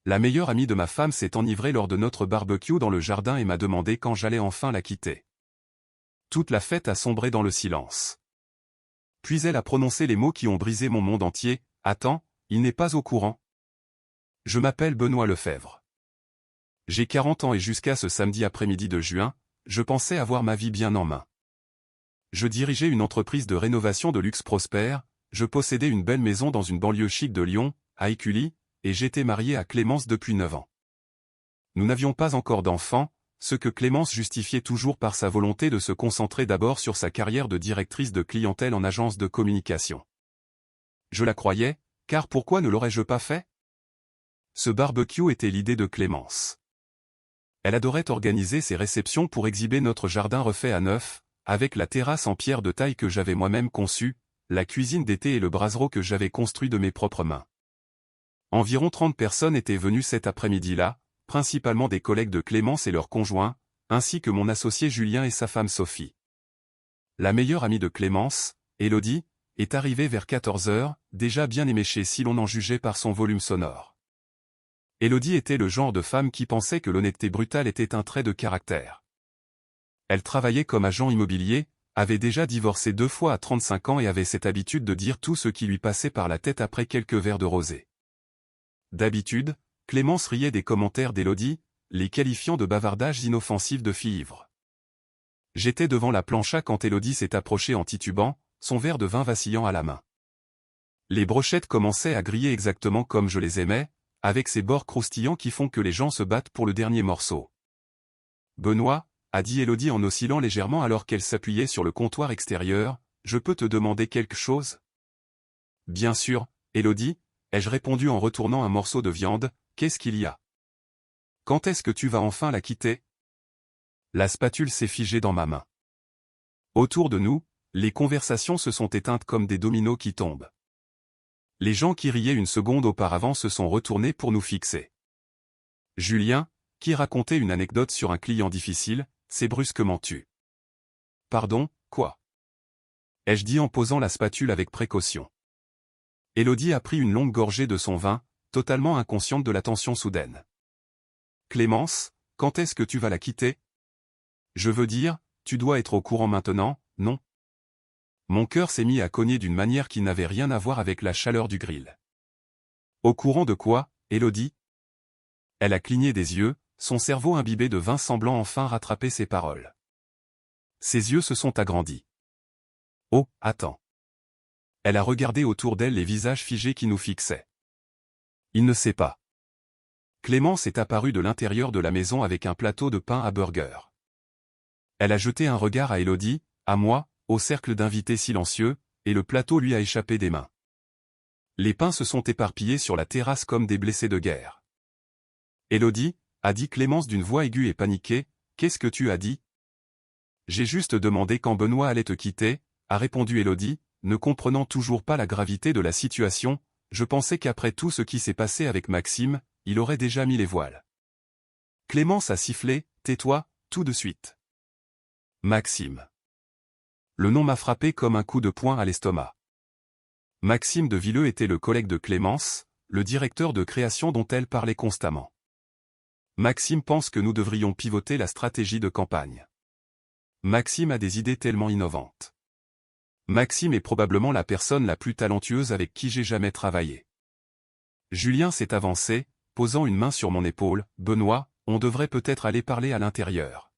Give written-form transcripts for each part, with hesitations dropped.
La meilleure amie de ma femme s'est enivrée lors de notre barbecue dans le jardin et m'a demandé quand j'allais enfin la quitter. Toute la fête a sombré dans le silence. Puis elle a prononcé les mots qui ont brisé mon monde entier. « Attends, il n'est pas au courant. Je m'appelle Benoît Lefebvre. J'ai 40 ans et jusqu'à ce samedi après-midi de juin, je pensais avoir ma vie bien en main. Je dirigeais une entreprise de rénovation de luxe prospère, je possédais une belle maison dans une banlieue chic de Lyon, à Écully, et j'étais marié à Clémence depuis 9 ans. Nous n'avions pas encore d'enfants, ce que Clémence justifiait toujours par sa volonté de se concentrer d'abord sur sa carrière de directrice de clientèle en agence de communication. Je la croyais, car pourquoi ne l'aurais-je pas fait? Ce barbecue était l'idée de Clémence. Elle adorait organiser ses réceptions pour exhiber notre jardin refait à neuf, avec la terrasse en pierre de taille que j'avais moi-même conçue, la cuisine d'été et le brasero que j'avais construit de mes propres mains. Environ 30 personnes étaient venues cet après-midi-là, principalement des collègues de Clémence et leurs conjoints, ainsi que mon associé Julien et sa femme Sophie. La meilleure amie de Clémence, Élodie, est arrivée vers 14 h, déjà bien éméchée si l'on en jugeait par son volume sonore. Élodie était le genre de femme qui pensait que l'honnêteté brutale était un trait de caractère. Elle travaillait comme agent immobilier, avait déjà divorcé 2 fois à 35 ans et avait cette habitude de dire tout ce qui lui passait par la tête après quelques verres de rosé. D'habitude, Clémence riait des commentaires d'Élodie, les qualifiant de bavardages inoffensifs de fille ivre. J'étais devant la plancha quand Élodie s'est approchée en titubant, son verre de vin vacillant à la main. Les brochettes commençaient à griller exactement comme je les aimais, avec ces bords croustillants qui font que les gens se battent pour le dernier morceau. « Benoît », a dit Élodie en oscillant légèrement alors qu'elle s'appuyait sur le comptoir extérieur, « je peux te demander quelque chose ?» « Bien sûr, Élodie », ai-je répondu en retournant un morceau de viande, « qu'est-ce qu'il y a ? Quand est-ce que tu vas enfin la quitter ?» La spatule s'est figée dans ma main. Autour de nous, les conversations se sont éteintes comme des dominos qui tombent. Les gens qui riaient une seconde auparavant se sont retournés pour nous fixer. Julien, qui racontait une anecdote sur un client difficile, s'est brusquement tu. « Pardon, quoi ?» ai-je dit en posant la spatule avec précaution. Élodie a pris une longue gorgée de son vin, totalement inconsciente de la tension soudaine. « Clémence, quand est-ce que tu vas la quitter ? Je veux dire, tu dois être au courant maintenant, non ?» Mon cœur s'est mis à cogner d'une manière qui n'avait rien à voir avec la chaleur du grill. « Au courant de quoi, Élodie ?» Elle a cligné des yeux, son cerveau imbibé de vin semblant enfin rattraper ses paroles. Ses yeux se sont agrandis. « Oh, attends !» Elle a regardé autour d'elle les visages figés qui nous fixaient. Il ne sait pas. Clémence est apparue de l'intérieur de la maison avec un plateau de pain à burger. Elle a jeté un regard à Élodie, à moi, au cercle d'invités silencieux, et le plateau lui a échappé des mains. Les pains se sont éparpillés sur la terrasse comme des blessés de guerre. « Élodie », a dit Clémence d'une voix aiguë et paniquée, « qu'est-ce que tu as dit ?»« J'ai juste demandé quand Benoît allait te quitter », a répondu Élodie, ne comprenant toujours pas la gravité de la situation. Je pensais qu'après tout ce qui s'est passé avec Maxime, il aurait déjà mis les voiles. Clémence a sifflé, « Tais-toi, tout de suite. » Maxime. Le nom m'a frappé comme un coup de poing à l'estomac. Maxime de Villeux était le collègue de Clémence, le directeur de création dont elle parlait constamment. Maxime pense que nous devrions pivoter la stratégie de campagne. Maxime a des idées tellement innovantes. Maxime est probablement la personne la plus talentueuse avec qui j'ai jamais travaillé. Julien s'est avancé, posant une main sur mon épaule, « Benoît, on devrait peut-être aller parler à l'intérieur. »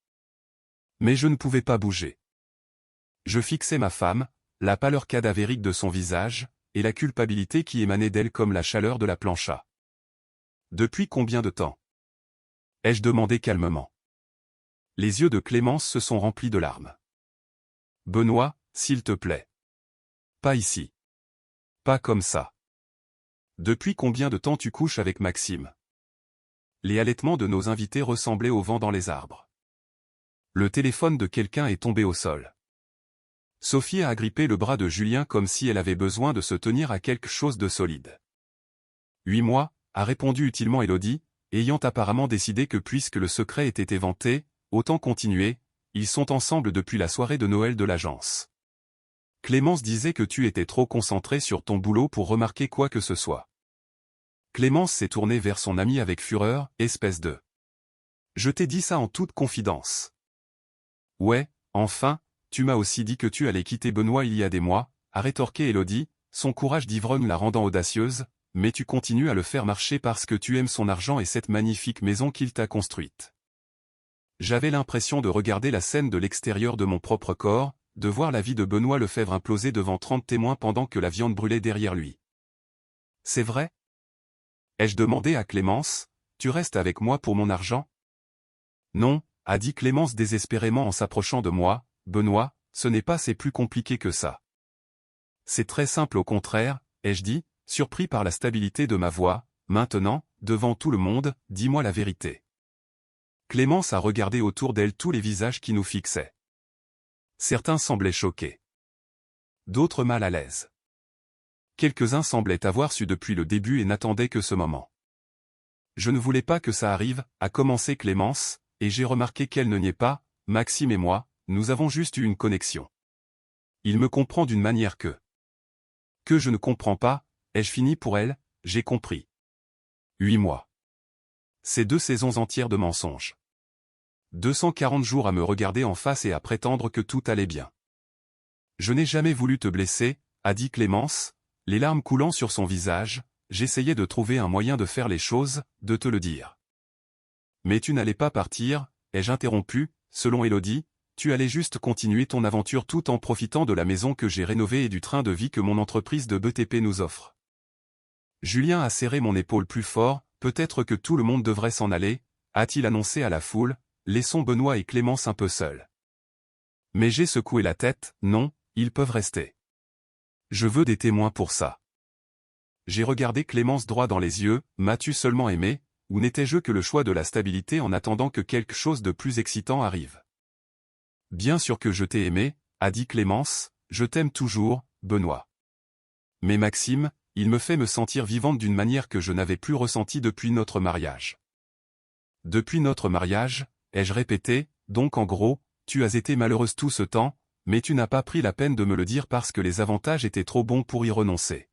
Mais je ne pouvais pas bouger. Je fixais ma femme, la pâleur cadavérique de son visage, et la culpabilité qui émanait d'elle comme la chaleur de la plancha. « Depuis combien de temps ?» ai-je demandé calmement. Les yeux de Clémence se sont remplis de larmes. « Benoît, s'il te plaît. Pas ici. Pas comme ça. Depuis combien de temps tu couches avec Maxime ?» Les halètements de nos invités ressemblaient au vent dans les arbres. Le téléphone de quelqu'un est tombé au sol. Sophie a agrippé le bras de Julien comme si elle avait besoin de se tenir à quelque chose de solide. « 8 mois, a répondu utilement Élodie, ayant apparemment décidé que puisque le secret était éventé, autant continuer, ils sont ensemble depuis la soirée de Noël de l'agence. Clémence disait que tu étais trop concentré sur ton boulot pour remarquer quoi que ce soit. Clémence s'est tournée vers son ami avec fureur, espèce de... Je t'ai dit ça en toute confidence. Ouais, enfin, tu m'as aussi dit que tu allais quitter Benoît il y a des mois, a rétorqué Élodie, son courage d'ivrogne la rendant audacieuse, mais tu continues à le faire marcher parce que tu aimes son argent et cette magnifique maison qu'il t'a construite. J'avais l'impression de regarder la scène de l'extérieur de mon propre corps, de voir la vie de Benoît Lefebvre imploser devant 30 témoins pendant que la viande brûlait derrière lui. C'est vrai? Ai-je demandé à Clémence, tu restes avec moi pour mon argent? Non, a dit Clémence désespérément en s'approchant de moi, Benoît, ce n'est pas c'est plus compliqué que ça. C'est très simple au contraire, ai-je dit, surpris par la stabilité de ma voix, maintenant, devant tout le monde, dis-moi la vérité. Clémence a regardé autour d'elle tous les visages qui nous fixaient. Certains semblaient choqués. D'autres mal à l'aise. Quelques-uns semblaient avoir su depuis le début et n'attendaient que ce moment. Je ne voulais pas que ça arrive, a commencé Clémence, et j'ai remarqué qu'elle ne niait pas, Maxime et moi, nous avons juste eu une connexion. Il me comprend d'une manière que je ne comprends pas, ai-je fini pour elle, j'ai compris. 8 mois. C'est 2 saisons entières de mensonges. 240 jours à me regarder en face et à prétendre que tout allait bien. Je n'ai jamais voulu te blesser, a dit Clémence, les larmes coulant sur son visage, j'essayais de trouver un moyen de faire les choses, de te le dire. Mais tu n'allais pas partir, ai-je interrompu, selon Élodie, tu allais juste continuer ton aventure tout en profitant de la maison que j'ai rénovée et du train de vie que mon entreprise de BTP nous offre. Julien a serré mon épaule plus fort, peut-être que tout le monde devrait s'en aller, a-t-il annoncé à la foule, laissons Benoît et Clémence un peu seuls. Mais j'ai secoué la tête, non, ils peuvent rester. Je veux des témoins pour ça. J'ai regardé Clémence droit dans les yeux, m'as-tu seulement aimé, ou n'étais-je que le choix de la stabilité en attendant que quelque chose de plus excitant arrive? Bien sûr que je t'ai aimé, a dit Clémence, je t'aime toujours, Benoît. Mais Maxime, il me fait me sentir vivante d'une manière que je n'avais plus ressentie depuis notre mariage. Depuis notre mariage, ai-je répété, donc en gros, tu as été malheureuse tout ce temps, mais tu n'as pas pris la peine de me le dire parce que les avantages étaient trop bons pour y renoncer.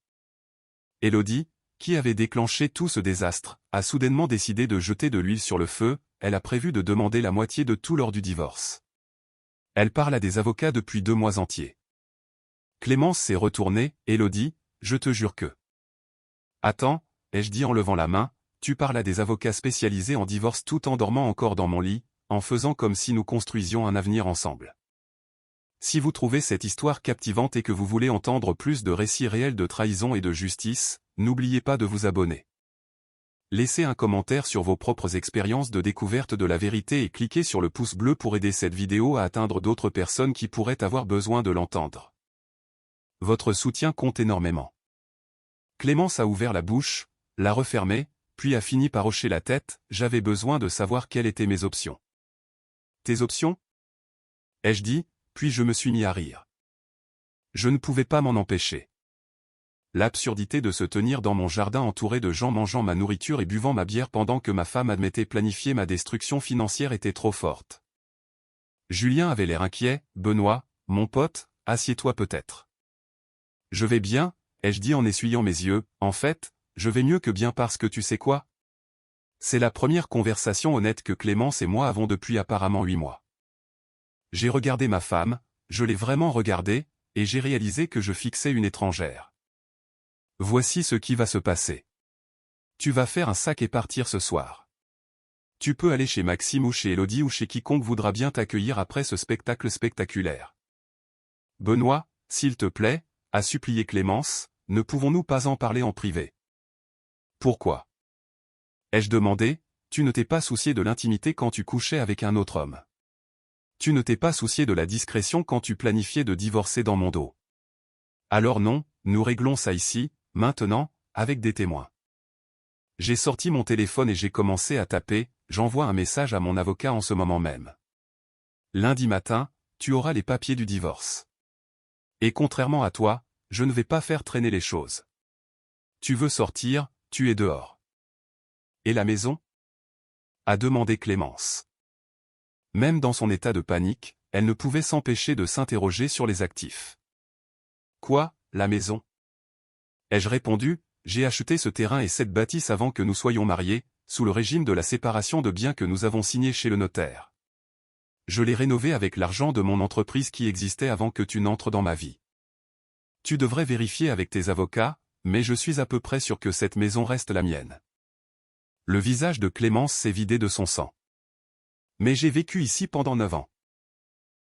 Élodie, qui avait déclenché tout ce désastre, a soudainement décidé de jeter de l'huile sur le feu, elle a prévu de demander la moitié de tout lors du divorce. Elle parle à des avocats depuis 2 mois entiers. Clémence s'est retournée, Élodie, je te jure que... Attends, ai-je dit en levant la main, tu parles à des avocats spécialisés en divorce tout en dormant encore dans mon lit, en faisant comme si nous construisions un avenir ensemble. Si vous trouvez cette histoire captivante et que vous voulez entendre plus de récits réels de trahison et de justice, n'oubliez pas de vous abonner. Laissez un commentaire sur vos propres expériences de découverte de la vérité et cliquez sur le pouce bleu pour aider cette vidéo à atteindre d'autres personnes qui pourraient avoir besoin de l'entendre. Votre soutien compte énormément. Clémence a ouvert la bouche, l'a refermée, puis a fini par hocher la tête, j'avais besoin de savoir quelles étaient mes options. Tes options? Ai-je dit, puis je me suis mis à rire. Je ne pouvais pas m'en empêcher. L'absurdité de se tenir dans mon jardin entouré de gens mangeant ma nourriture et buvant ma bière pendant que ma femme admettait planifier ma destruction financière était trop forte. Julien avait l'air inquiet, Benoît, mon pote, assieds-toi peut-être. Je vais bien, ai-je dit en essuyant mes yeux, en fait, je vais mieux que bien parce que tu sais quoi? C'est la première conversation honnête que Clémence et moi avons depuis apparemment 8 mois. J'ai regardé ma femme, je l'ai vraiment regardée, et j'ai réalisé que je fixais une étrangère. Voici ce qui va se passer. Tu vas faire un sac et partir ce soir. Tu peux aller chez Maxime ou chez Élodie ou chez quiconque voudra bien t'accueillir après ce spectacle spectaculaire. Benoît, s'il te plaît, a supplié Clémence, ne pouvons-nous pas en parler en privé? Pourquoi? Ai-je demandé, tu ne t'es pas soucié de l'intimité quand tu couchais avec un autre homme. Tu ne t'es pas soucié de la discrétion quand tu planifiais de divorcer dans mon dos. Alors non, nous réglons ça ici, maintenant, avec des témoins. J'ai sorti mon téléphone et j'ai commencé à taper, j'envoie un message à mon avocat en ce moment même. Lundi matin, tu auras les papiers du divorce. Et contrairement à toi, je ne vais pas faire traîner les choses. Tu veux sortir, tu es dehors. Et la maison? A demandé Clémence. Même dans son état de panique, elle ne pouvait s'empêcher de s'interroger sur les actifs. Quoi, la maison? Ai-je répondu, j'ai acheté ce terrain et cette bâtisse avant que nous soyons mariés, sous le régime de la séparation de biens que nous avons signé chez le notaire. Je l'ai rénové avec l'argent de mon entreprise qui existait avant que tu n'entres dans ma vie. Tu devrais vérifier avec tes avocats, mais je suis à peu près sûr que cette maison reste la mienne. Le visage de Clémence s'est vidé de son sang. Mais j'ai vécu ici pendant 9 ans.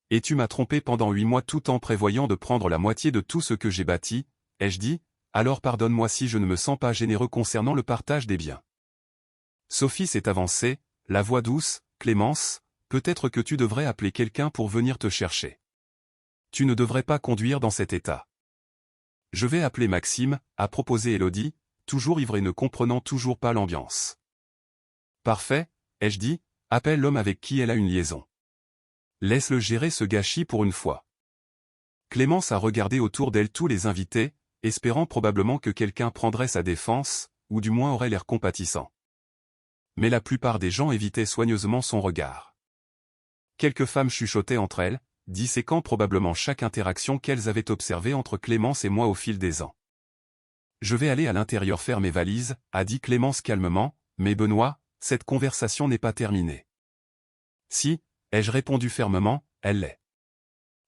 Et tu m'as trompé pendant 8 mois tout en prévoyant de prendre la moitié de tout ce que j'ai bâti, ai-je dit, alors pardonne-moi si je ne me sens pas généreux concernant le partage des biens. Sophie s'est avancée, la voix douce, Clémence, peut-être que tu devrais appeler quelqu'un pour venir te chercher. Tu ne devrais pas conduire dans cet état. Je vais appeler Maxime, a proposé Élodie, toujours ivre et ne comprenant toujours pas l'ambiance. Parfait, ai-je dit, appelle l'homme avec qui elle a une liaison. Laisse-le gérer ce gâchis pour une fois. Clémence a regardé autour d'elle tous les invités, espérant probablement que quelqu'un prendrait sa défense, ou du moins aurait l'air compatissant. Mais la plupart des gens évitaient soigneusement son regard. Quelques femmes chuchotaient entre elles, disséquant probablement chaque interaction qu'elles avaient observée entre Clémence et moi au fil des ans. Je vais aller à l'intérieur faire mes valises, a dit Clémence calmement, mais Benoît, cette conversation n'est pas terminée. Si, ai-je répondu fermement, elle l'est.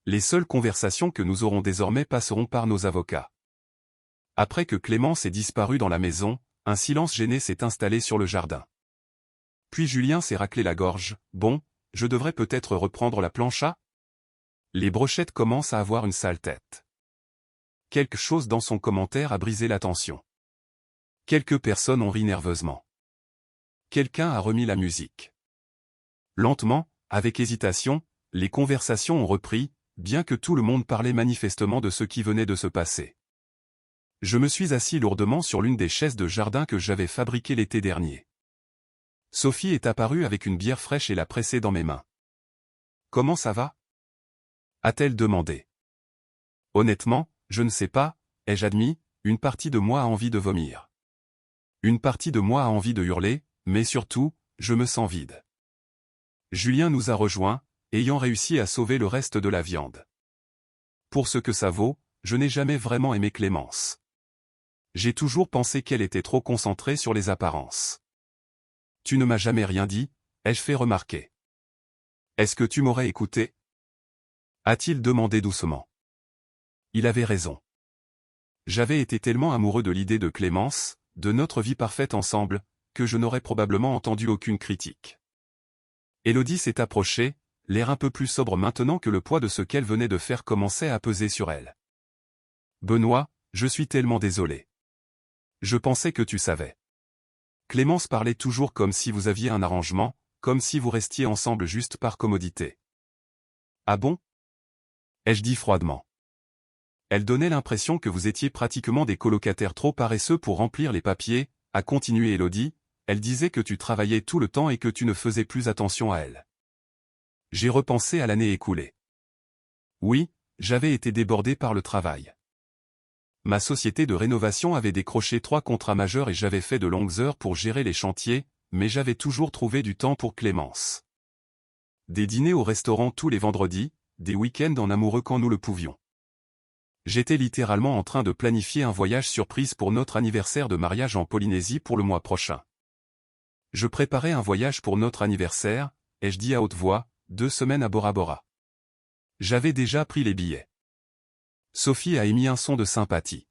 Les seules conversations que nous aurons désormais passeront par nos avocats. Après que Clémence ait disparu dans la maison, un silence gêné s'est installé sur le jardin. Puis Julien s'est raclé la gorge, bon, je devrais peut-être reprendre la planche à ? Les brochettes commencent à avoir une sale tête. Quelque chose dans son commentaire a brisé la tension. Quelques personnes ont ri nerveusement. Quelqu'un a remis la musique. Lentement, avec hésitation, les conversations ont repris, bien que tout le monde parlait manifestement de ce qui venait de se passer. Je me suis assis lourdement sur l'une des chaises de jardin que j'avais fabriquées l'été dernier. Sophie est apparue avec une bière fraîche et l'a pressée dans mes mains. « Comment ça va » a-t-elle demandé. Honnêtement, je ne sais pas, ai-je admis, une partie de moi a envie de vomir. Une partie de moi a envie de hurler, mais surtout, je me sens vide. Julien nous a rejoints, ayant réussi à sauver le reste de la viande. Pour ce que ça vaut, je n'ai jamais vraiment aimé Clémence. J'ai toujours pensé qu'elle était trop concentrée sur les apparences. Tu ne m'as jamais rien dit, ai-je fait remarquer. Est-ce que tu m'aurais écouté ? A-t-il demandé doucement. Il avait raison. J'avais été tellement amoureux de l'idée de Clémence, de notre vie parfaite ensemble, que je n'aurais probablement entendu aucune critique. Élodie s'est approchée, l'air un peu plus sobre maintenant que le poids de ce qu'elle venait de faire commençait à peser sur elle. Benoît, je suis tellement désolé. Je pensais que tu savais. Clémence parlait toujours comme si vous aviez un arrangement, comme si vous restiez ensemble juste par commodité. Ah bon ? Ai-je dit froidement. Elle donnait l'impression que vous étiez pratiquement des colocataires trop paresseux pour remplir les papiers, a continué Élodie, elle disait que tu travaillais tout le temps et que tu ne faisais plus attention à elle. J'ai repensé à l'année écoulée. Oui, j'avais été débordé par le travail. Ma société de rénovation avait décroché 3 contrats majeurs et j'avais fait de longues heures pour gérer les chantiers, mais j'avais toujours trouvé du temps pour Clémence. Des dîners au restaurant tous les vendredis, des week-ends en amoureux quand nous le pouvions. J'étais littéralement en train de planifier un voyage surprise pour notre anniversaire de mariage en Polynésie pour le mois prochain. Je préparais un voyage pour notre anniversaire, ai-je dit à haute voix, 2 semaines à Bora Bora. J'avais déjà pris les billets. Sophie a émis un son de sympathie.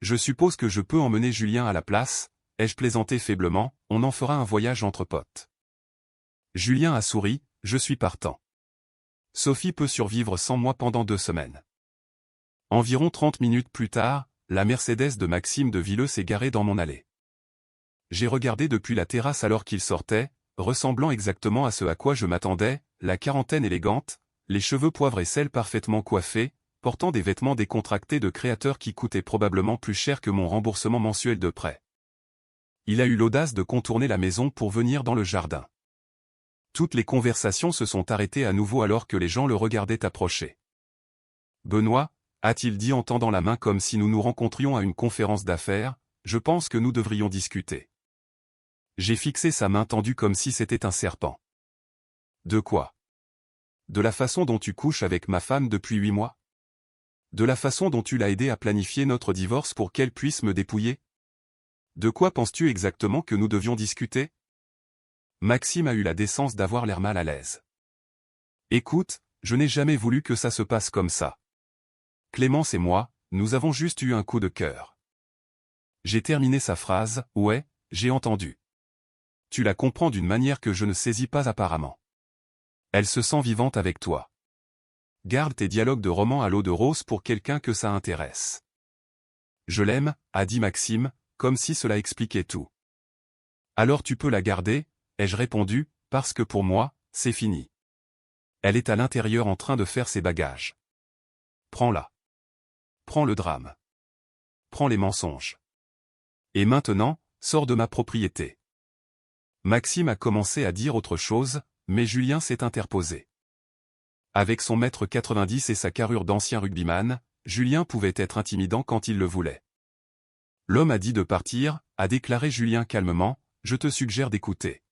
Je suppose que je peux emmener Julien à la place, ai-je plaisanté faiblement, on en fera un voyage entre potes. Julien a souri, je suis partant. Sophie peut survivre sans moi pendant 2 semaines. Environ 30 minutes plus tard, la Mercedes de Maxime de Villeux s'est garée dans mon allée. J'ai regardé depuis la terrasse alors qu'il sortait, ressemblant exactement à ce à quoi je m'attendais, la quarantaine élégante, les cheveux poivre et sel parfaitement coiffés, portant des vêtements décontractés de créateur qui coûtaient probablement plus cher que mon remboursement mensuel de prêt. Il a eu l'audace de contourner la maison pour venir dans le jardin. Toutes les conversations se sont arrêtées à nouveau alors que les gens le regardaient approcher. « Benoît » a-t-il dit en tendant la main comme si nous nous rencontrions à une conférence d'affaires, je pense que nous devrions discuter. J'ai fixé sa main tendue comme si c'était un serpent. De quoi? De la façon dont tu couches avec ma femme depuis 8 mois? De la façon dont tu l'as aidé à planifier notre divorce pour qu'elle puisse me dépouiller? De quoi penses-tu exactement que nous devions discuter? Maxime a eu la décence d'avoir l'air mal à l'aise. Écoute, je n'ai jamais voulu que ça se passe comme ça. Clémence et moi, nous avons juste eu un coup de cœur. J'ai terminé sa phrase, ouais, j'ai entendu. Tu la comprends d'une manière que je ne saisis pas apparemment. Elle se sent vivante avec toi. Garde tes dialogues de roman à l'eau de rose pour quelqu'un que ça intéresse. Je l'aime, a dit Maxime, comme si cela expliquait tout. Alors tu peux la garder, ai-je répondu, parce que pour moi, c'est fini. Elle est à l'intérieur en train de faire ses bagages. Prends-la. Prends le drame. Prends les mensonges. Et maintenant, sors de ma propriété. Maxime a commencé à dire autre chose, mais Julien s'est interposé. Avec son mètre 90 et sa carrure d'ancien rugbyman, Julien pouvait être intimidant quand il le voulait. L'homme a dit de partir, a déclaré Julien calmement, je te suggère d'écouter.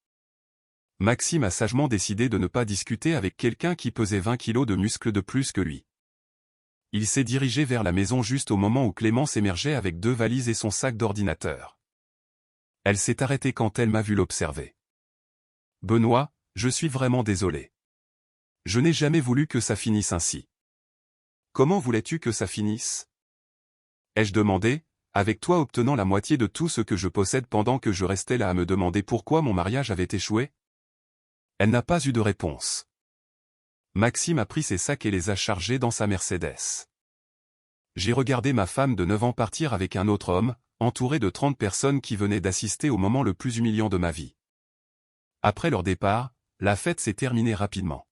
Maxime a sagement décidé de ne pas discuter avec quelqu'un qui pesait 20 kilos de muscles de plus que lui. Il s'est dirigé vers la maison juste au moment où Clémence émergeait avec 2 valises et son sac d'ordinateur. Elle s'est arrêtée quand elle m'a vu l'observer. Benoît, je suis vraiment désolé. Je n'ai jamais voulu que ça finisse ainsi. Comment voulais-tu que ça finisse? Ai-je demandé, avec toi obtenant la moitié de tout ce que je possède pendant que je restais là à me demander pourquoi mon mariage avait échoué? Elle n'a pas eu de réponse. Maxime a pris ses sacs et les a chargés dans sa Mercedes. J'ai regardé ma femme de 9 ans partir avec un autre homme, entouré de 30 personnes qui venaient d'assister au moment le plus humiliant de ma vie. Après leur départ, la fête s'est terminée rapidement.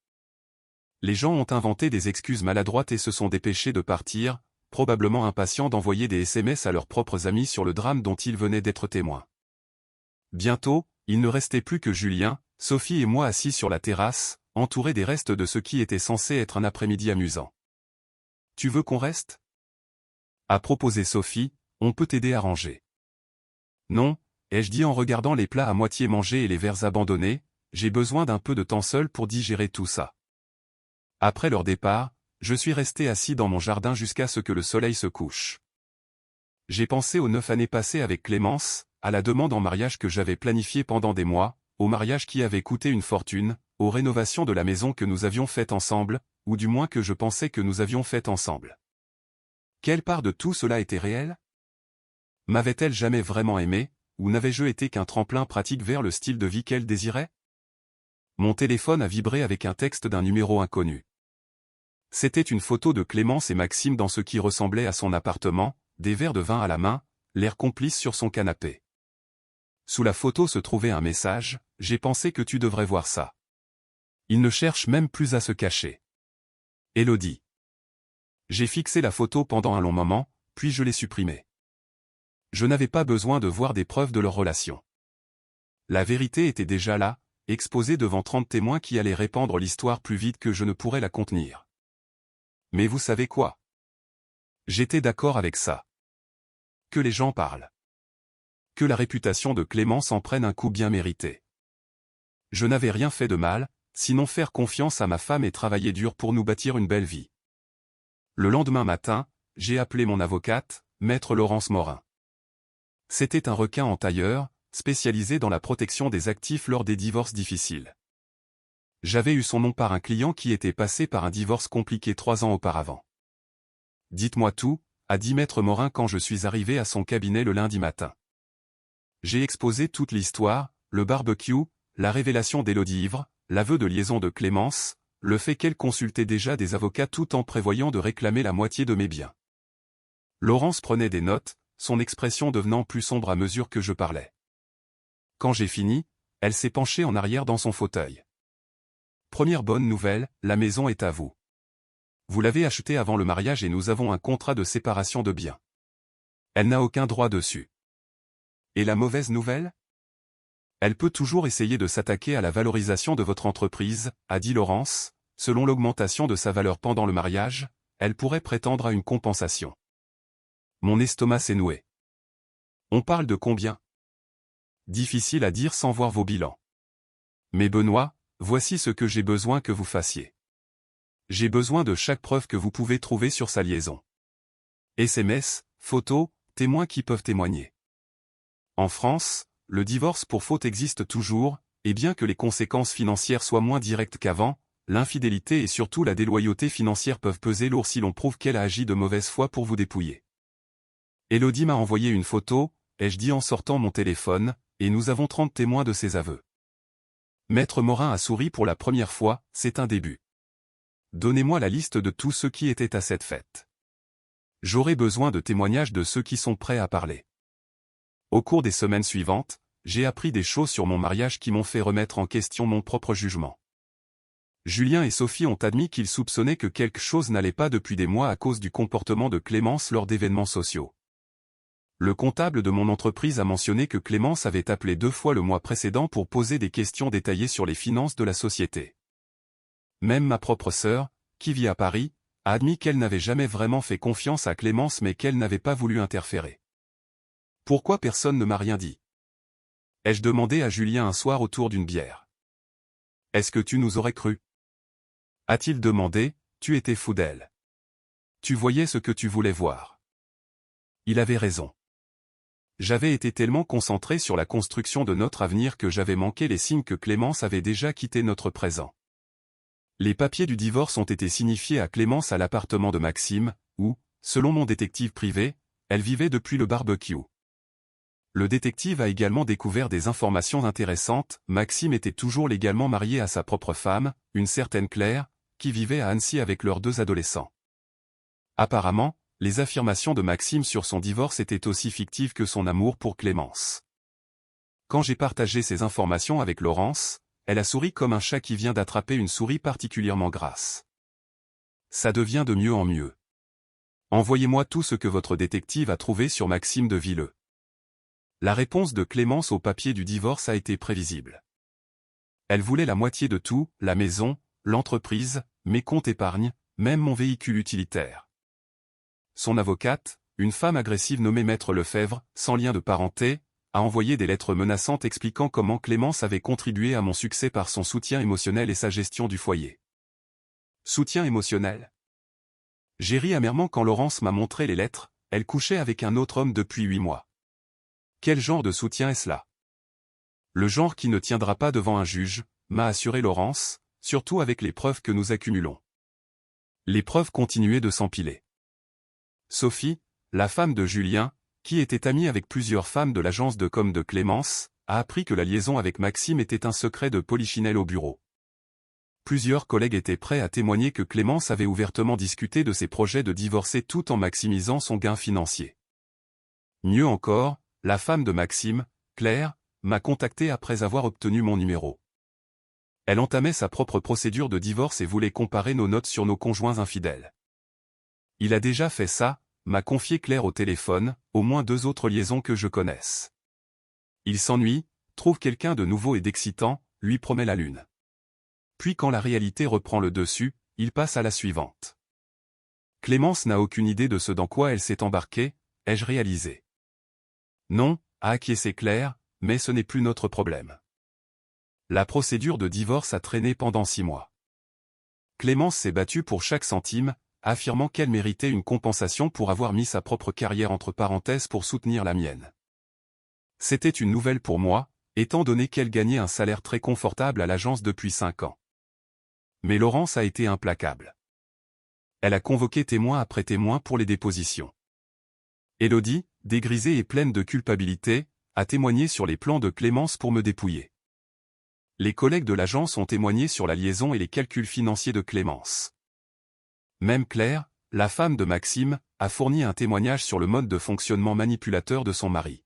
Les gens ont inventé des excuses maladroites et se sont dépêchés de partir, probablement impatients d'envoyer des SMS à leurs propres amis sur le drame dont ils venaient d'être témoins. Bientôt, il ne restait plus que Julien, Sophie et moi assis sur la terrasse, entourés des restes de ce qui était censé être un après-midi amusant. « Tu veux qu'on reste ?» a proposé Sophie, « On peut t'aider à ranger. » Non, ai-je dit en regardant les plats à moitié mangés et les verres abandonnés, j'ai besoin d'un peu de temps seul pour digérer tout ça. Après leur départ, je suis resté assis dans mon jardin jusqu'à ce que le soleil se couche. J'ai pensé aux 9 années passées avec Clémence, à la demande en mariage que j'avais planifiée pendant des mois, au mariage qui avait coûté une fortune, aux rénovations de la maison que nous avions faites ensemble, ou du moins que je pensais que nous avions faites ensemble. Quelle part de tout cela était réelle? M'avait-elle jamais vraiment aimé, ou n'avais-je été qu'un tremplin pratique vers le style de vie qu'elle désirait? Mon téléphone a vibré avec un texte d'un numéro inconnu. C'était une photo de Clémence et Maxime dans ce qui ressemblait à son appartement, des verres de vin à la main, l'air complice sur son canapé. Sous la photo se trouvait un message, « J'ai pensé que tu devrais voir ça. » Il ne cherche même plus à se cacher. Élodie. J'ai fixé la photo pendant un long moment, puis je l'ai supprimée. Je n'avais pas besoin de voir des preuves de leur relation. La vérité était déjà là, exposée devant 30 témoins qui allaient répandre l'histoire plus vite que je ne pourrais la contenir. Mais vous savez quoi? J'étais d'accord avec ça. Que les gens parlent. Que la réputation de Clémence en prenne un coup bien mérité. Je n'avais rien fait de mal, sinon faire confiance à ma femme et travailler dur pour nous bâtir une belle vie. Le lendemain matin, j'ai appelé mon avocate, Maître Laurence Morin. C'était un requin en tailleur, spécialisé dans la protection des actifs lors des divorces difficiles. J'avais eu son nom par un client qui était passé par un divorce compliqué 3 ans auparavant. « Dites-moi tout », a dit Maître Morin quand je suis arrivé à son cabinet le lundi matin. J'ai exposé toute l'histoire, le barbecue, la révélation d'Élodie ivre, l'aveu de liaison de Clémence, le fait qu'elle consultait déjà des avocats tout en prévoyant de réclamer la moitié de mes biens. Laurence prenait des notes, son expression devenant plus sombre à mesure que je parlais. Quand j'ai fini, elle s'est penchée en arrière dans son fauteuil. Première bonne nouvelle, la maison est à vous. Vous l'avez achetée avant le mariage et nous avons un contrat de séparation de biens. Elle n'a aucun droit dessus. Et la mauvaise nouvelle? Elle peut toujours essayer de s'attaquer à la valorisation de votre entreprise, a dit Laurence, selon l'augmentation de sa valeur pendant le mariage, elle pourrait prétendre à une compensation. Mon estomac s'est noué. On parle de combien? Difficile à dire sans voir vos bilans. Mais Benoît, voici ce que j'ai besoin que vous fassiez. J'ai besoin de chaque preuve que vous pouvez trouver sur sa liaison. SMS, photos, témoins qui peuvent témoigner. En France, le divorce pour faute existe toujours, et bien que les conséquences financières soient moins directes qu'avant, l'infidélité et surtout la déloyauté financière peuvent peser lourd si l'on prouve qu'elle a agi de mauvaise foi pour vous dépouiller. Élodie m'a envoyé une photo, ai-je dit en sortant mon téléphone, et nous avons 30 témoins de ses aveux. Maître Morin a souri pour la première fois, c'est un début. Donnez-moi la liste de tous ceux qui étaient à cette fête. J'aurai besoin de témoignages de ceux qui sont prêts à parler. Au cours des semaines suivantes, j'ai appris des choses sur mon mariage qui m'ont fait remettre en question mon propre jugement. Julien et Sophie ont admis qu'ils soupçonnaient que quelque chose n'allait pas depuis des mois à cause du comportement de Clémence lors d'événements sociaux. Le comptable de mon entreprise a mentionné que Clémence avait appelé 2 fois le mois précédent pour poser des questions détaillées sur les finances de la société. Même ma propre sœur, qui vit à Paris, a admis qu'elle n'avait jamais vraiment fait confiance à Clémence mais qu'elle n'avait pas voulu interférer. Pourquoi personne ne m'a rien dit? Ai-je demandé à Julien un soir autour d'une bière. Est-ce que tu nous aurais cru? A-t-il demandé, tu étais fou d'elle. Tu voyais ce que tu voulais voir. Il avait raison. J'avais été tellement concentré sur la construction de notre avenir que j'avais manqué les signes que Clémence avait déjà quitté notre présent. Les papiers du divorce ont été signifiés à Clémence à l'appartement de Maxime, où, selon mon détective privé, elle vivait depuis le barbecue. Le détective a également découvert des informations intéressantes. Maxime était toujours légalement marié à sa propre femme, une certaine Claire, qui vivait à Annecy avec leurs 2 adolescents. Apparemment, les affirmations de Maxime sur son divorce étaient aussi fictives que son amour pour Clémence. Quand j'ai partagé ces informations avec Laurence, elle a souri comme un chat qui vient d'attraper une souris particulièrement grasse. Ça devient de mieux en mieux. Envoyez-moi tout ce que votre détective a trouvé sur Maxime de Villeux. La réponse de Clémence au papier du divorce a été prévisible. Elle voulait la moitié de tout, la maison, l'entreprise, mes comptes épargne, même mon véhicule utilitaire. Son avocate, une femme agressive nommée Maître Lefebvre, sans lien de parenté, a envoyé des lettres menaçantes expliquant comment Clémence avait contribué à mon succès par son soutien émotionnel et sa gestion du foyer. Soutien émotionnel. J'ai ri amèrement quand Laurence m'a montré les lettres, elle couchait avec un autre homme depuis 8 mois. Quel genre de soutien est-ce là? Le genre qui ne tiendra pas devant un juge, m'a assuré Laurence, surtout avec les preuves que nous accumulons. Les preuves continuaient de s'empiler. Sophie, la femme de Julien, qui était amie avec plusieurs femmes de l'agence de com de Clémence, a appris que la liaison avec Maxime était un secret de polichinelle au bureau. Plusieurs collègues étaient prêts à témoigner que Clémence avait ouvertement discuté de ses projets de divorcer tout en maximisant son gain financier. Mieux encore, la femme de Maxime, Claire, m'a contacté après avoir obtenu mon numéro. Elle entamait sa propre procédure de divorce et voulait comparer nos notes sur nos conjoints infidèles. Il a déjà fait ça, m'a confié Claire au téléphone, au moins 2 autres liaisons que je connaisse. Il s'ennuie, trouve quelqu'un de nouveau et d'excitant, lui promet la lune. Puis quand la réalité reprend le dessus, il passe à la suivante. Clémence n'a aucune idée de ce dans quoi elle s'est embarquée, ai-je réalisé. Non, a acquiescé Claire, mais ce n'est plus notre problème. La procédure de divorce a traîné pendant 6 mois. Clémence s'est battue pour chaque centime, affirmant qu'elle méritait une compensation pour avoir mis sa propre carrière entre parenthèses pour soutenir la mienne. C'était une nouvelle pour moi, étant donné qu'elle gagnait un salaire très confortable à l'agence depuis 5 ans. Mais Laurence a été implacable. Elle a convoqué témoin après témoin pour les dépositions. Élodie, dégrisée et pleine de culpabilité, a témoigné sur les plans de Clémence pour me dépouiller. Les collègues de l'agence ont témoigné sur la liaison et les calculs financiers de Clémence. Même Claire, la femme de Maxime, a fourni un témoignage sur le mode de fonctionnement manipulateur de son mari.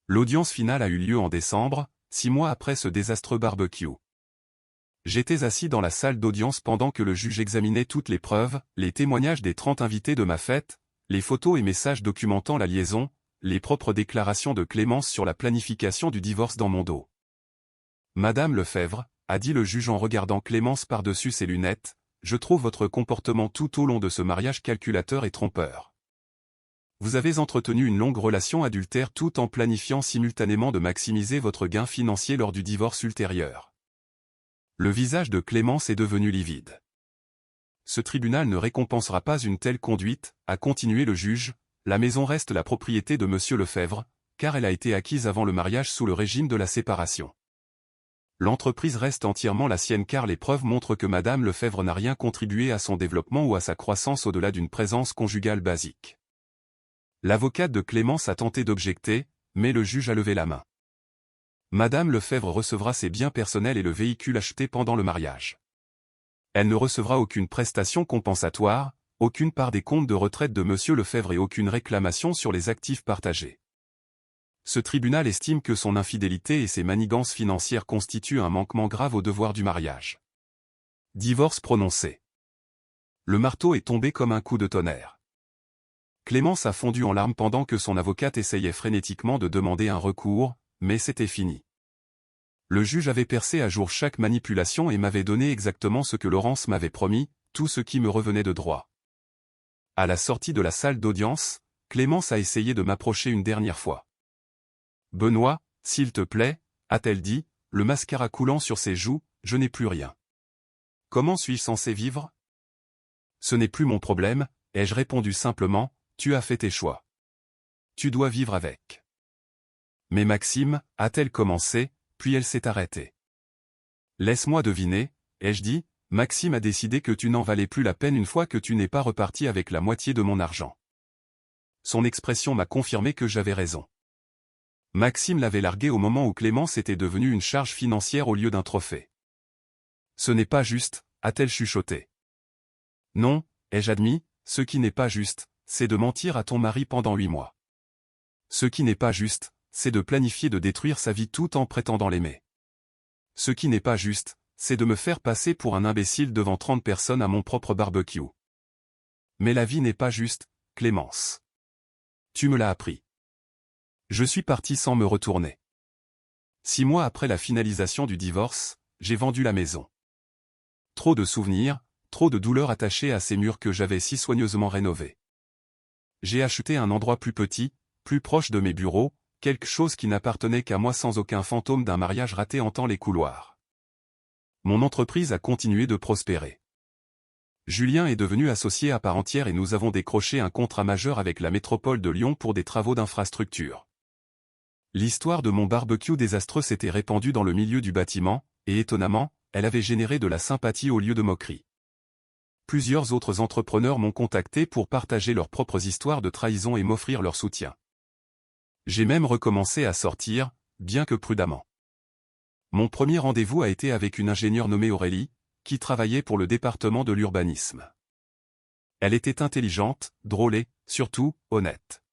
L'audience finale a eu lieu en décembre, 6 mois après ce désastreux barbecue. J'étais assis dans la salle d'audience pendant que le juge examinait toutes les preuves, les témoignages des 30 invités de ma fête, les photos et messages documentant la liaison, les propres déclarations de Clémence sur la planification du divorce dans mon dos. Madame Lefebvre, a dit le juge en regardant Clémence par-dessus ses lunettes, je trouve votre comportement tout au long de ce mariage calculateur et trompeur. Vous avez entretenu une longue relation adultère tout en planifiant simultanément de maximiser votre gain financier lors du divorce ultérieur. Le visage de Clémence est devenu livide. Ce tribunal ne récompensera pas une telle conduite, a continué le juge, la maison reste la propriété de Monsieur Lefebvre, car elle a été acquise avant le mariage sous le régime de la séparation. L'entreprise reste entièrement la sienne car les preuves montrent que Madame Lefebvre n'a rien contribué à son développement ou à sa croissance au-delà d'une présence conjugale basique. L'avocate de Clémence a tenté d'objecter, mais le juge a levé la main. Madame Lefebvre recevra ses biens personnels et le véhicule acheté pendant le mariage. Elle ne recevra aucune prestation compensatoire, aucune part des comptes de retraite de Monsieur Lefebvre et aucune réclamation sur les actifs partagés. Ce tribunal estime que son infidélité et ses manigances financières constituent un manquement grave au devoir du mariage. Divorce prononcé. Le marteau est tombé comme un coup de tonnerre. Clémence a fondu en larmes pendant que son avocate essayait frénétiquement de demander un recours, mais c'était fini. Le juge avait percé à jour chaque manipulation et m'avait donné exactement ce que Laurence m'avait promis, tout ce qui me revenait de droit. À la sortie de la salle d'audience, Clémence a essayé de m'approcher une dernière fois. « Benoît, s'il te plaît, a-t-elle dit, le mascara coulant sur ses joues, je n'ai plus rien. Comment suis-je censé vivre ? Ce n'est plus mon problème, ai-je répondu simplement, tu as fait tes choix. Tu dois vivre avec. Mais Maxime, a-t-elle commencé, puis elle s'est arrêtée. Laisse-moi deviner, ai-je dit, Maxime a décidé que tu n'en valais plus la peine une fois que tu n'es pas reparti avec la moitié de mon argent. Son expression m'a confirmé que j'avais raison. Maxime l'avait largué au moment où Clémence était devenue une charge financière au lieu d'un trophée. Ce n'est pas juste, a-t-elle chuchoté. Non, ai-je admis, ce qui n'est pas juste, c'est de mentir à ton mari pendant 8 mois. Ce qui n'est pas juste, c'est de planifier de détruire sa vie tout en prétendant l'aimer. Ce qui n'est pas juste, c'est de me faire passer pour un imbécile devant 30 personnes à mon propre barbecue. Mais la vie n'est pas juste, Clémence. Tu me l'as appris. Je suis parti sans me retourner. 6 mois après la finalisation du divorce, j'ai vendu la maison. Trop de souvenirs, trop de douleurs attachées à ces murs que j'avais si soigneusement rénovés. J'ai acheté un endroit plus petit, plus proche de mes bureaux, quelque chose qui n'appartenait qu'à moi sans aucun fantôme d'un mariage raté hantant les couloirs. Mon entreprise a continué de prospérer. Julien est devenu associé à part entière et nous avons décroché un contrat majeur avec la métropole de Lyon pour des travaux d'infrastructure. L'histoire de mon barbecue désastreux s'était répandue dans le milieu du bâtiment, et étonnamment, elle avait généré de la sympathie au lieu de moquerie. Plusieurs autres entrepreneurs m'ont contacté pour partager leurs propres histoires de trahison et m'offrir leur soutien. J'ai même recommencé à sortir, bien que prudemment. Mon premier rendez-vous a été avec une ingénieure nommée Aurélie, qui travaillait pour le département de l'urbanisme. Elle était intelligente, drôle et, surtout, honnête.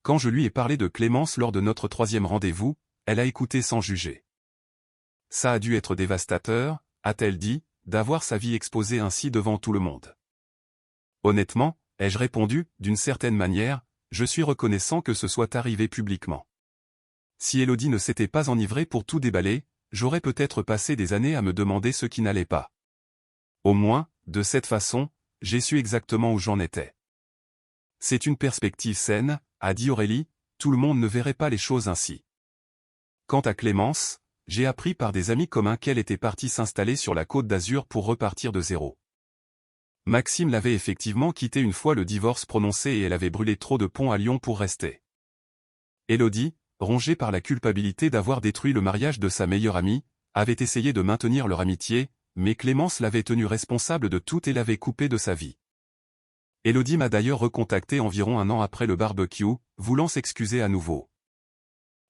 Quand je lui ai parlé de Clémence lors de notre 3e rendez-vous, elle a écouté sans juger. Ça a dû être dévastateur, a-t-elle dit, d'avoir sa vie exposée ainsi devant tout le monde. Honnêtement, ai-je répondu, d'une certaine manière, je suis reconnaissant que ce soit arrivé publiquement. Si Élodie ne s'était pas enivrée pour tout déballer, j'aurais peut-être passé des années à me demander ce qui n'allait pas. Au moins, de cette façon, j'ai su exactement où j'en étais. C'est une perspective saine, a dit Aurélie, tout le monde ne verrait pas les choses ainsi. Quant à Clémence, j'ai appris par des amis communs qu'elle était partie s'installer sur la Côte d'Azur pour repartir de zéro. Maxime l'avait effectivement quitté une fois le divorce prononcé et elle avait brûlé trop de ponts à Lyon pour rester. Élodie, rongée par la culpabilité d'avoir détruit le mariage de sa meilleure amie, avait essayé de maintenir leur amitié, mais Clémence l'avait tenue responsable de tout et l'avait coupée de sa vie. Élodie m'a d'ailleurs recontacté environ 1 an après le barbecue, voulant s'excuser à nouveau.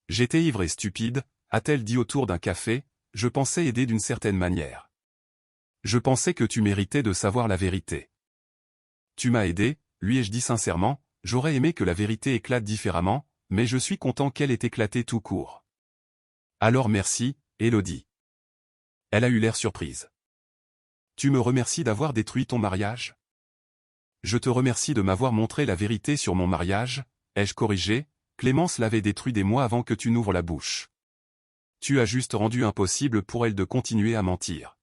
J'étais ivre et stupide, a-t-elle dit autour d'un café, je pensais aider d'une certaine manière. Je pensais que tu méritais de savoir la vérité. Tu m'as aidé, lui ai-je dit sincèrement, j'aurais aimé que la vérité éclate différemment, mais je suis content qu'elle ait éclaté tout court. Alors merci, Élodie. Elle a eu l'air surprise. Tu me remercies d'avoir détruit ton mariage ? Je te remercie de m'avoir montré la vérité sur mon mariage, ai-je corrigé, Clémence l'avait détruit des mois avant que tu n'ouvres la bouche. Tu as juste rendu impossible pour elle de continuer à mentir.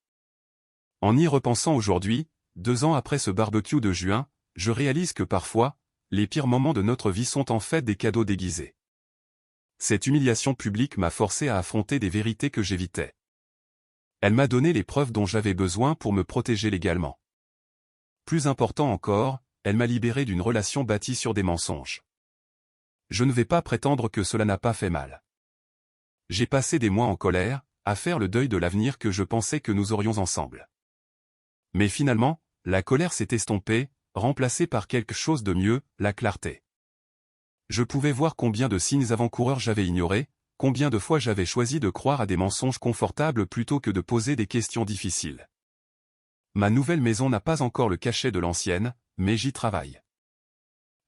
En y repensant aujourd'hui, 2 ans après ce barbecue de juin, je réalise que parfois, les pires moments de notre vie sont en fait des cadeaux déguisés. Cette humiliation publique m'a forcé à affronter des vérités que j'évitais. Elle m'a donné les preuves dont j'avais besoin pour me protéger légalement. Plus important encore, elle m'a libéré d'une relation bâtie sur des mensonges. Je ne vais pas prétendre que cela n'a pas fait mal. J'ai passé des mois en colère, à faire le deuil de l'avenir que je pensais que nous aurions ensemble. Mais finalement, la colère s'est estompée, remplacée par quelque chose de mieux, la clarté. Je pouvais voir combien de signes avant-coureurs j'avais ignorés, combien de fois j'avais choisi de croire à des mensonges confortables plutôt que de poser des questions difficiles. Ma nouvelle maison n'a pas encore le cachet de l'ancienne, mais j'y travaille.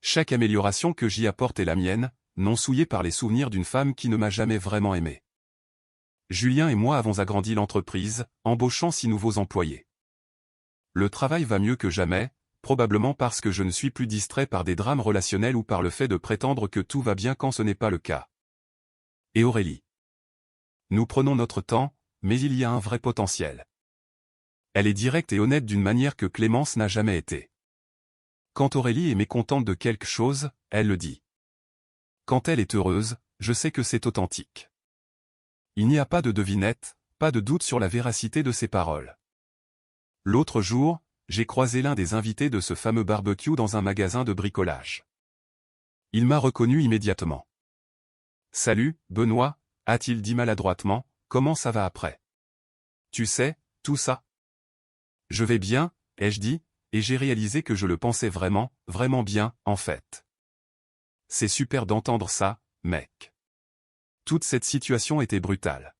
Chaque amélioration que j'y apporte est la mienne, non souillée par les souvenirs d'une femme qui ne m'a jamais vraiment aimé. Julien et moi avons agrandi l'entreprise, embauchant 6 nouveaux employés. Le travail va mieux que jamais, probablement parce que je ne suis plus distrait par des drames relationnels ou par le fait de prétendre que tout va bien quand ce n'est pas le cas. Et Aurélie. Nous prenons notre temps, mais il y a un vrai potentiel. Elle est directe et honnête d'une manière que Clémence n'a jamais été. Quand Aurélie est mécontente de quelque chose, elle le dit. Quand elle est heureuse, je sais que c'est authentique. Il n'y a pas de devinette, pas de doute sur la véracité de ses paroles. L'autre jour, j'ai croisé l'un des invités de ce fameux barbecue dans un magasin de bricolage. Il m'a reconnu immédiatement. « Salut, Benoît » a-t-il dit maladroitement, « comment ça va après ? Tu sais, tout ça ? » Je vais bien, ai-je dit, et j'ai réalisé que je le pensais vraiment, vraiment bien, en fait. C'est super d'entendre ça, mec. Toute cette situation était brutale.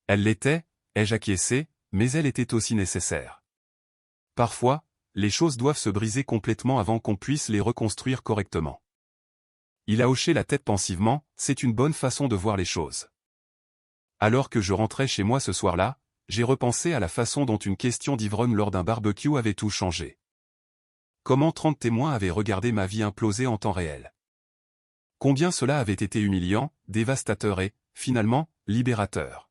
Elle l'était, ai-je acquiescé, mais elle était aussi nécessaire. Parfois, les choses doivent se briser complètement avant qu'on puisse les reconstruire correctement. Il a hoché la tête pensivement, c'est une bonne façon de voir les choses. Alors que je rentrais chez moi ce soir-là, j'ai repensé à la façon dont une question d'ivrogne lors d'un barbecue avait tout changé. Comment 30 témoins avaient regardé ma vie imploser en temps réel. Combien cela avait été humiliant, dévastateur et, finalement, libérateur.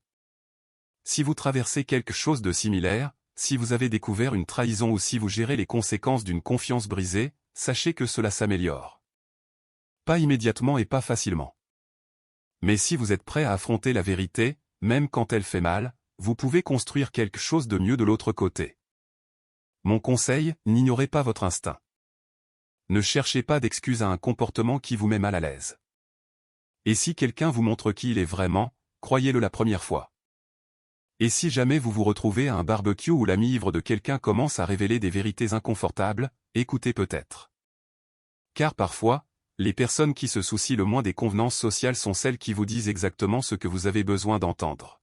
Si vous traversez quelque chose de similaire, si vous avez découvert une trahison ou si vous gérez les conséquences d'une confiance brisée, sachez que cela s'améliore. Pas immédiatement et pas facilement. Mais si vous êtes prêt à affronter la vérité, même quand elle fait mal, vous pouvez construire quelque chose de mieux de l'autre côté. Mon conseil, n'ignorez pas votre instinct. Ne cherchez pas d'excuses à un comportement qui vous met mal à l'aise. Et si quelqu'un vous montre qui il est vraiment, croyez-le la première fois. Et si jamais vous vous retrouvez à un barbecue où l'ami ivre de quelqu'un commence à révéler des vérités inconfortables, écoutez peut-être. Car parfois, les personnes qui se soucient le moins des convenances sociales sont celles qui vous disent exactement ce que vous avez besoin d'entendre.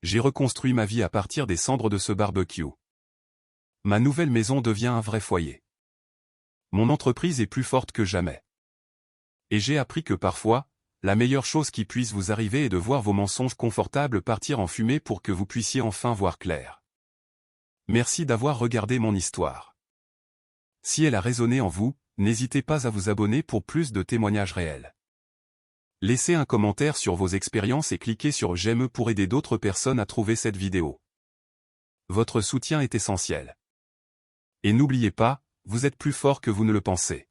J'ai reconstruit ma vie à partir des cendres de ce barbecue. Ma nouvelle maison devient un vrai foyer. Mon entreprise est plus forte que jamais. Et j'ai appris que parfois, la meilleure chose qui puisse vous arriver est de voir vos mensonges confortables partir en fumée pour que vous puissiez enfin voir clair. Merci d'avoir regardé mon histoire. Si elle a résonné en vous, n'hésitez pas à vous abonner pour plus de témoignages réels. Laissez un commentaire sur vos expériences et cliquez sur j'aime pour aider d'autres personnes à trouver cette vidéo. Votre soutien est essentiel. Et n'oubliez pas, vous êtes plus fort que vous ne le pensez.